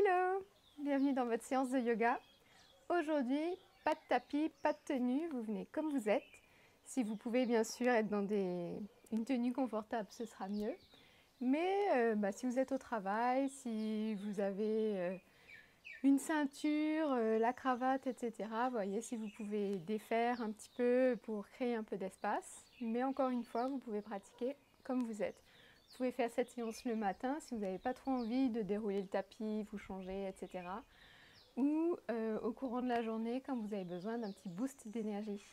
Hello! Bienvenue dans votre séance de yoga. Aujourd'hui, pas de tapis, pas de tenue, vous venez comme vous êtes. Si vous pouvez bien sûr être dans une tenue confortable, ce sera mieux. Mais si vous êtes au travail, si vous avez une ceinture, la cravate, etc., voyez si vous pouvez défaire un petit peu pour créer un peu d'espace. Mais encore une fois, vous pouvez pratiquer comme vous êtes. Vous pouvez faire cette séance le matin si vous n'avez pas trop envie de dérouler le tapis, vous changer, etc. Ou au courant de la journée quand vous avez besoin d'un petit boost d'énergie.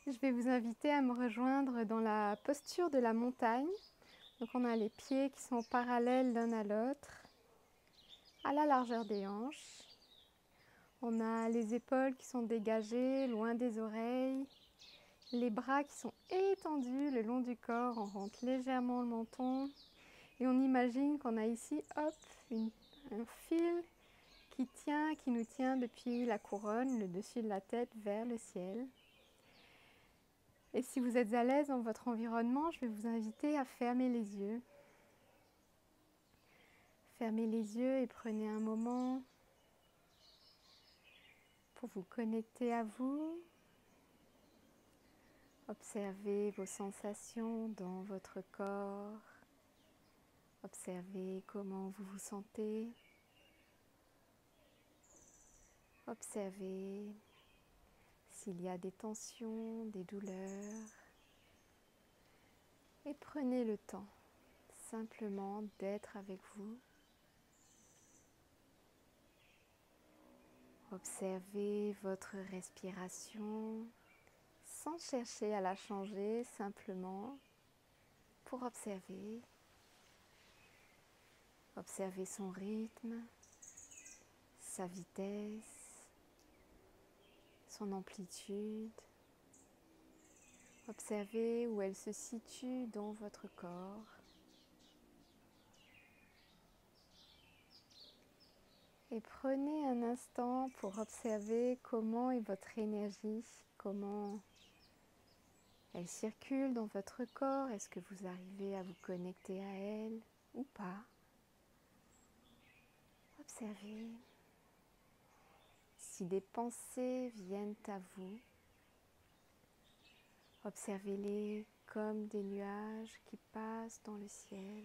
Je vais vous inviter à me rejoindre dans la posture de la montagne. Donc on a les pieds qui sont parallèles l'un à l'autre, à la largeur des hanches. On a les épaules qui sont dégagées, loin des oreilles. Les bras qui sont étendus le long du corps, on rentre légèrement le menton. Et on imagine qu'on a ici, hop, un fil qui nous tient depuis la couronne, le dessus de la tête, vers le ciel. Et si vous êtes à l'aise dans votre environnement, je vais vous inviter à fermer les yeux. Fermez les yeux et prenez un moment pour vous connecter à vous. Observez vos sensations dans votre corps. Observez comment vous vous sentez. Observez s'il y a des tensions, des douleurs. Et prenez le temps simplement d'être avec vous. Observez votre respiration sans chercher à la changer, simplement pour observer. Observez son rythme, sa vitesse, son amplitude. Observez où elle se situe dans votre corps. Et prenez un instant pour observer comment est votre énergie, comment elle circule dans votre corps. Est-ce que vous arrivez à vous connecter à elle ou pas? Observez. Si des pensées viennent à vous, observez-les comme des nuages qui passent dans le ciel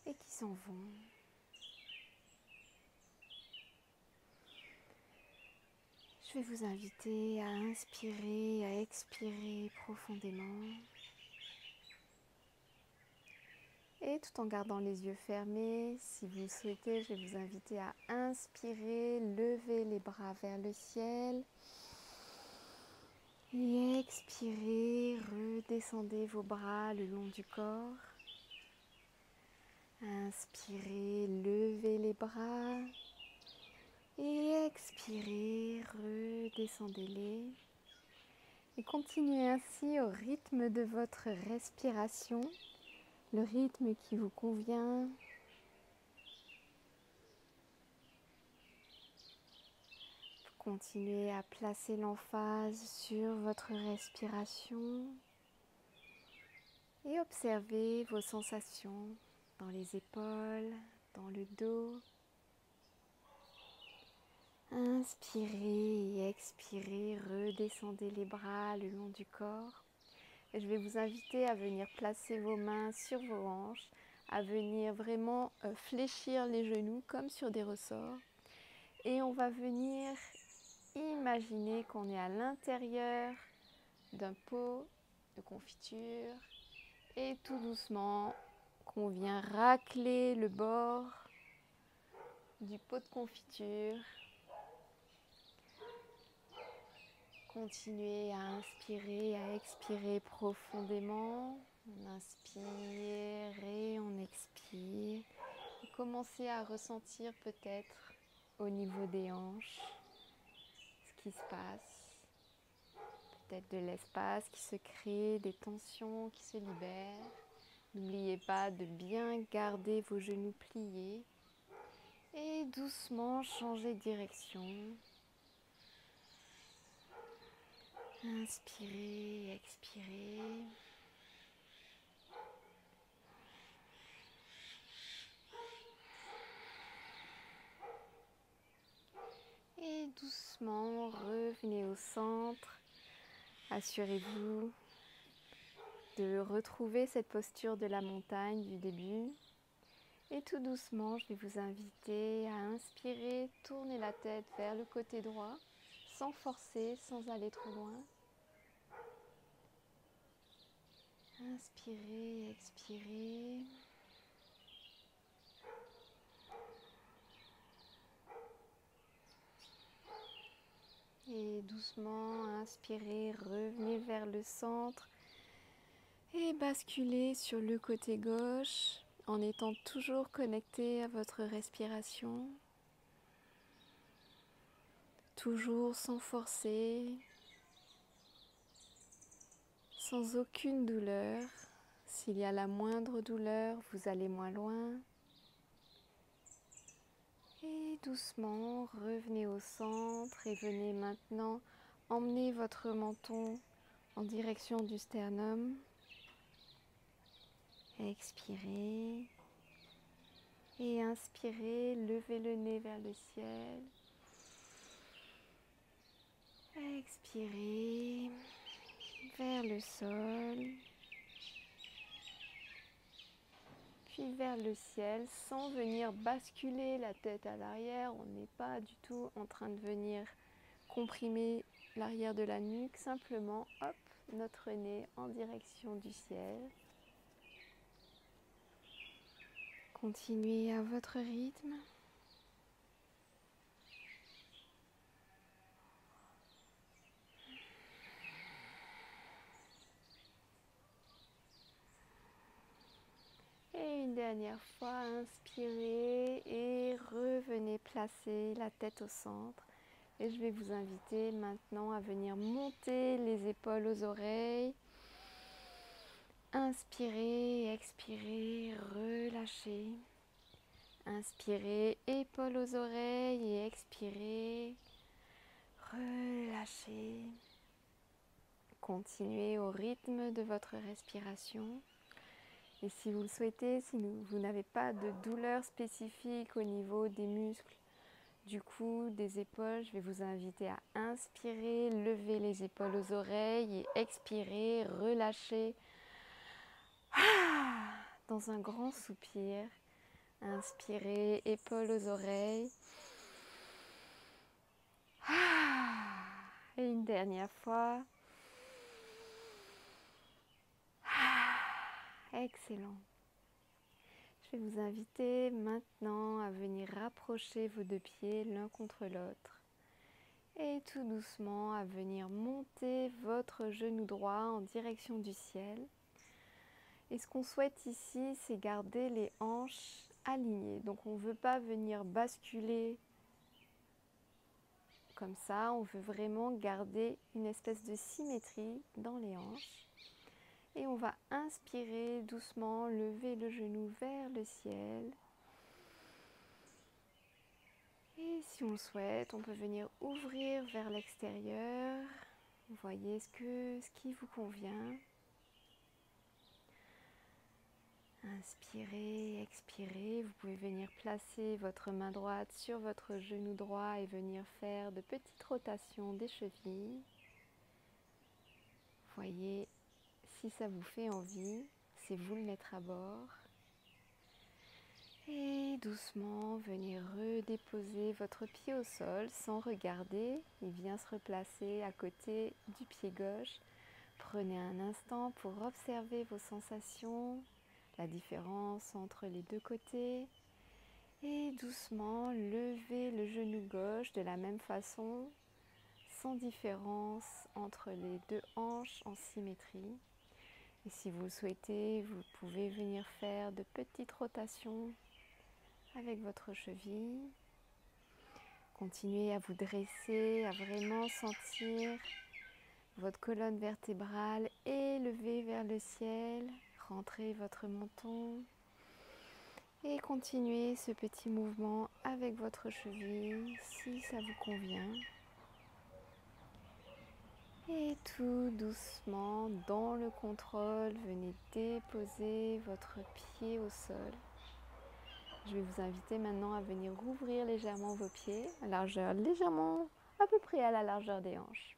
et qui s'en vont. Je vais vous inviter à inspirer, à expirer profondément. Et tout en gardant les yeux fermés, si vous le souhaitez, je vais vous inviter à inspirer, lever les bras vers le ciel. Et expirez, redescendez vos bras le long du corps. Inspirez, levez les bras. Et expirez, redescendez-les. Et continuez ainsi au rythme de votre respiration, le rythme qui vous convient. Continuez à placer l'emphase sur votre respiration et observez vos sensations dans les épaules, dans le dos. Inspirez et expirez, redescendez les bras le long du corps. Et je vais vous inviter à venir placer vos mains sur vos hanches, à venir vraiment fléchir les genoux comme sur des ressorts. Et on va venir imaginer qu'on est à l'intérieur d'un pot de confiture et tout doucement qu'on vient racler le bord du pot de confiture. Continuez à inspirer, à expirer profondément. On inspire et on expire. Et commencez à ressentir peut-être au niveau des hanches ce qui se passe. Peut-être de l'espace qui se crée, des tensions qui se libèrent. N'oubliez pas de bien garder vos genoux pliés et doucement changer de direction. Inspirez, expirez. Et doucement, revenez au centre. Assurez-vous de retrouver cette posture de la montagne du début. Et tout doucement, je vais vous inviter à inspirer, tourner la tête vers le côté droit, sans forcer, sans aller trop loin. Inspirez, expirez. Et doucement, inspirez, revenez vers le centre et basculez sur le côté gauche en étant toujours connecté à votre respiration. Toujours sans forcer, sans aucune douleur. S'il y a la moindre douleur, vous allez moins loin. Et doucement, revenez au centre et venez maintenant emmener votre menton en direction du sternum. Expirez. Et inspirez, levez le nez vers le ciel. Expirez vers le sol. Puis vers le ciel sans venir basculer la tête à l'arrière. On n'est pas du tout en train de venir comprimer l'arrière de la nuque. Simplement, hop, notre nez en direction du ciel. Continuez à votre rythme. Et une dernière fois, inspirez et revenez placer la tête au centre. Et je vais vous inviter maintenant à venir monter les épaules aux oreilles. Inspirez, expirez, relâchez. Inspirez, épaules aux oreilles et expirez, relâchez. Continuez au rythme de votre respiration. Et si vous le souhaitez, si vous n'avez pas de douleur spécifique au niveau des muscles, du cou, des épaules, je vais vous inviter à inspirer, lever les épaules aux oreilles et expirer, relâcher. Dans un grand soupir, inspirez, épaules aux oreilles. Et une dernière fois. Excellent. Je vais vous inviter maintenant à venir rapprocher vos deux pieds l'un contre l'autre. Et tout doucement à venir monter votre genou droit en direction du ciel. Et ce qu'on souhaite ici, c'est garder les hanches alignées. Donc on ne veut pas venir basculer comme ça. On veut vraiment garder une espèce de symétrie dans les hanches. Et on va inspirer doucement, lever le genou vers le ciel. Et si on le souhaite, on peut venir ouvrir vers l'extérieur. Voyez ce qui vous convient. Inspirez, expirez. Vous pouvez venir placer votre main droite sur votre genou droit et venir faire de petites rotations des chevilles. Voyez si ça vous fait envie, c'est vous le mettre à bord. Et doucement, venez redéposer votre pied au sol sans regarder. Il vient se replacer à côté du pied gauche. Prenez un instant pour observer vos sensations, la différence entre les deux côtés. Et doucement, levez le genou gauche de la même façon, sans différence entre les deux hanches en symétrie. Et si vous le souhaitez, vous pouvez venir faire de petites rotations avec votre cheville. Continuez à vous dresser, à vraiment sentir votre colonne vertébrale élevée vers le ciel. Rentrez votre menton et continuez ce petit mouvement avec votre cheville si ça vous convient. Et tout doucement, dans le contrôle, venez déposer votre pied au sol. Je vais vous inviter maintenant à venir ouvrir légèrement vos pieds, à largeur légèrement, à peu près à la largeur des hanches.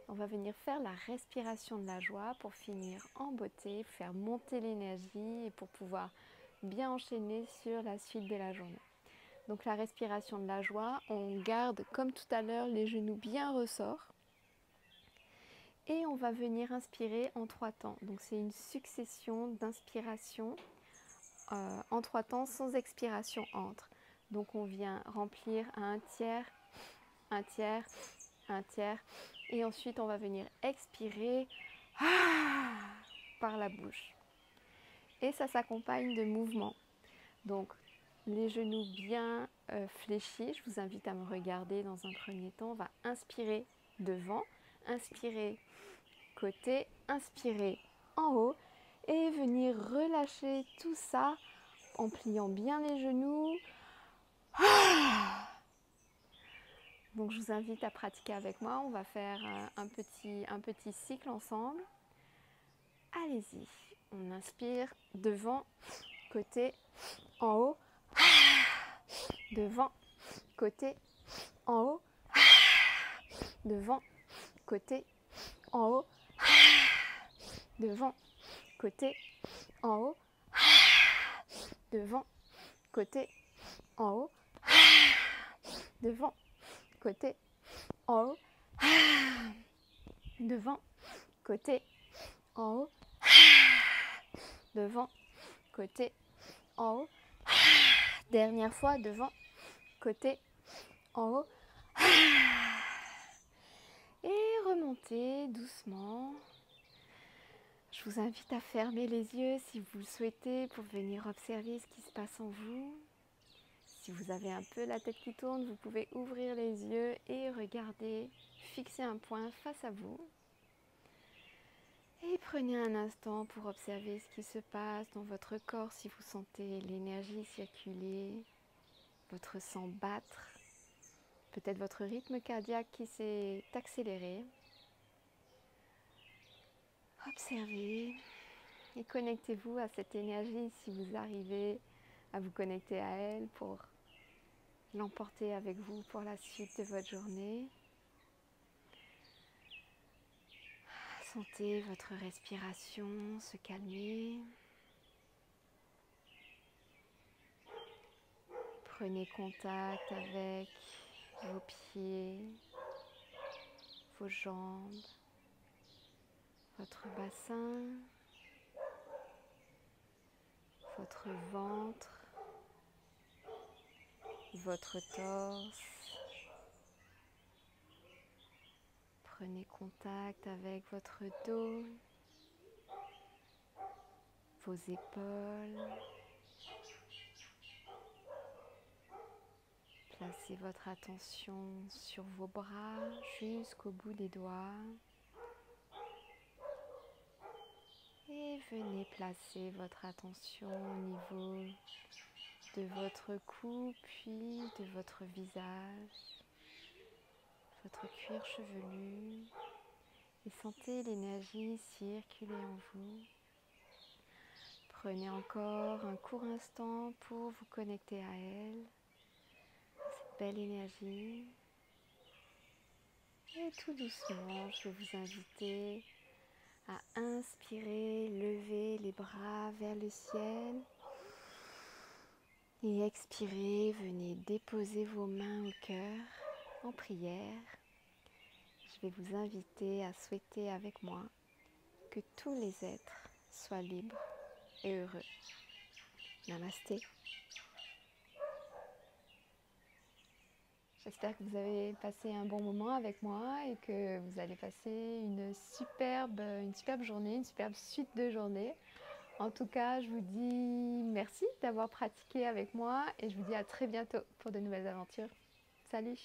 On va venir faire la respiration de la joie pour finir en beauté, faire monter l'énergie et pour pouvoir bien enchaîner sur la suite de la journée. Donc la respiration de la joie, on garde comme tout à l'heure les genoux bien ressorts. Et on va venir inspirer en 3 temps. Donc c'est une succession d'inspirations en 3 temps sans expiration entre. Donc on vient remplir à un tiers, un tiers, un tiers. Et ensuite on va venir expirer par la bouche. Et ça s'accompagne de mouvements. Donc les genoux bien fléchis. Je vous invite à me regarder dans un premier temps. On va inspirer devant, inspirer côté, inspirer en haut et venir relâcher tout ça en pliant bien les genoux. Donc je vous invite à pratiquer avec moi. On va faire un petit cycle ensemble. Allez-y. On inspire devant, côté, en haut. Devant, côté, en haut. Devant, côté, en haut. Devant, côté, en haut. Devant, côté, en haut. Devant, côté, en haut. Devant, côté, en haut. Devant, côté, en haut. Dernière fois, devant, côté, en haut. Et remontez doucement. Je vous invite à fermer les yeux si vous le souhaitez pour venir observer ce qui se passe en vous. Si vous avez un peu la tête qui tourne, vous pouvez ouvrir les yeux et regarder, fixer un point face à vous. Et prenez un instant pour observer ce qui se passe dans votre corps si vous sentez l'énergie circuler, votre sang battre, peut-être votre rythme cardiaque qui s'est accéléré. Observez et connectez-vous à cette énergie si vous arrivez à vous connecter à elle pour l'emporter avec vous pour la suite de votre journée. Sentez votre respiration se calmer. Prenez contact avec vos pieds, vos jambes, votre bassin, votre ventre, votre torse. Prenez contact avec votre dos, vos épaules. Placez votre attention sur vos bras jusqu'au bout des doigts. Et venez placer votre attention au niveau de votre cou, puis de votre visage, votre cuir chevelu. Et sentez l'énergie circuler en vous. Prenez encore un court instant pour vous connecter à elle, à cette belle énergie. Et tout doucement, je vais vous inviter à inspirer, lever les bras vers le ciel. Et expirez, venez déposer vos mains au cœur en prière. Je vais vous inviter à souhaiter avec moi que tous les êtres soient libres et heureux. Namasté. J'espère que vous avez passé un bon moment avec moi et que vous allez passer une superbe journée, une superbe suite de journée. En tout cas, je vous dis merci d'avoir pratiqué avec moi et je vous dis à très bientôt pour de nouvelles aventures. Salut!